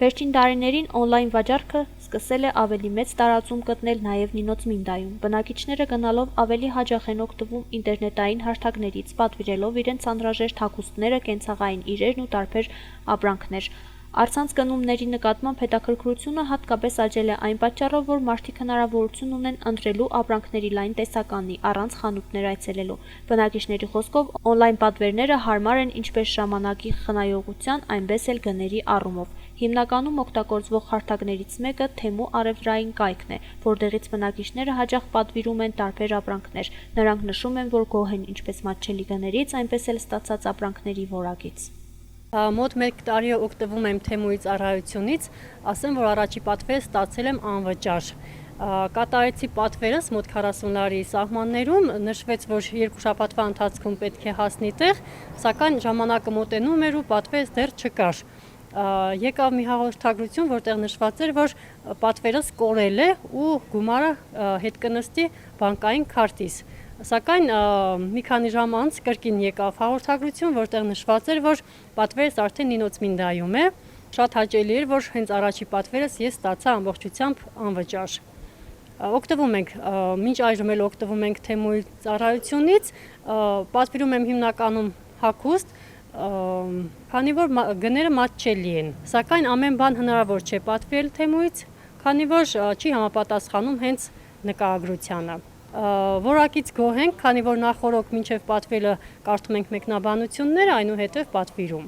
Վերջին տարիներին օնլայն վաճառքը սկսել է ավելի մեծ տարածում գտնել նաև Նինոց-Մինդայում։ Բնակիչները գնալով ավելի հաճախ են օգտվում ինտերնետային հարթակներից, պատվիրելով իրենց անհրաժեշտ հագուստները, կենցաղային իրերն ու տարբեր ապրանքներ։ Առցանց գնումների նկատմամբ հետաքրքրությունը հատկապես աճել է այն պատճառով, որ մարդիկ հնարավորություն ունեն ընտրելու ապրանքների լայն տեսականի, առանց խանութներ այցելելու։ Բնակիչների խոսքով, օնլայն պատվերները հարմար են ինչպես ժամանակի խնայողության, այնպես էլ գների առումով։ Հիմնականում օգտագործվող հարթակներից մեկը Թեմու առևտրային կայքն է, որտեղից բնակիչները հաճախ պատվիրում են տարբեր ապրանքներ։ Նրանք նշում են, որ գոհ են ինչպես մատչելի գներից, այնպես էլ ստացած ապրանքների որակից։ Մոտ 1 տարի օգտվում եմ Թեմուի ծառայությունից, ասեմ, որ առաջի պատվերը ստացել եմ անվճար։ Կատարեցի պատվերս մոտ 40 լարի սահմաններում, նշվեց, որ 2 շաբաթվա ընթացքում պետք է հասնի տեղ, սակայն ժամանակը մոտենում էր ու պատվերս դեռ չկար։ Եկավ մի հաղորդագրություն, որտեղ նշված էր, որ պատվերս կորել է ու գումարը հետ կնստի բանկային քարտից։ Սակայն մի քանի ժամ անց կրկին եկավ հաղորդագրություն, որտեղ նշված էր, որ պատվերս արդեն Նինոց-Մինդայում է։ Շատ հաճելի էր, որ հենց առաջի պատվերս ես ստացա ամբողջությամբ անվճար։ Օգտվում ենք, մինչ այժմ էլ օգտվում ենք Թեմուի ծառայությունից, պատվիրում եմ հիմնականում հագուստ, քանի որ գները մատչելի են, սակայն ամեն բան հնարավոր չէ պատվիրել Թեմուից, քանի որ չի համապատասխանում հենց նկարագրությանը։ Որակից գոհ ենք, քանի որ նախօրոք մինչև պատվելը կարդում ենք մեկնաբանությունները, այնուհետև պատվիրում։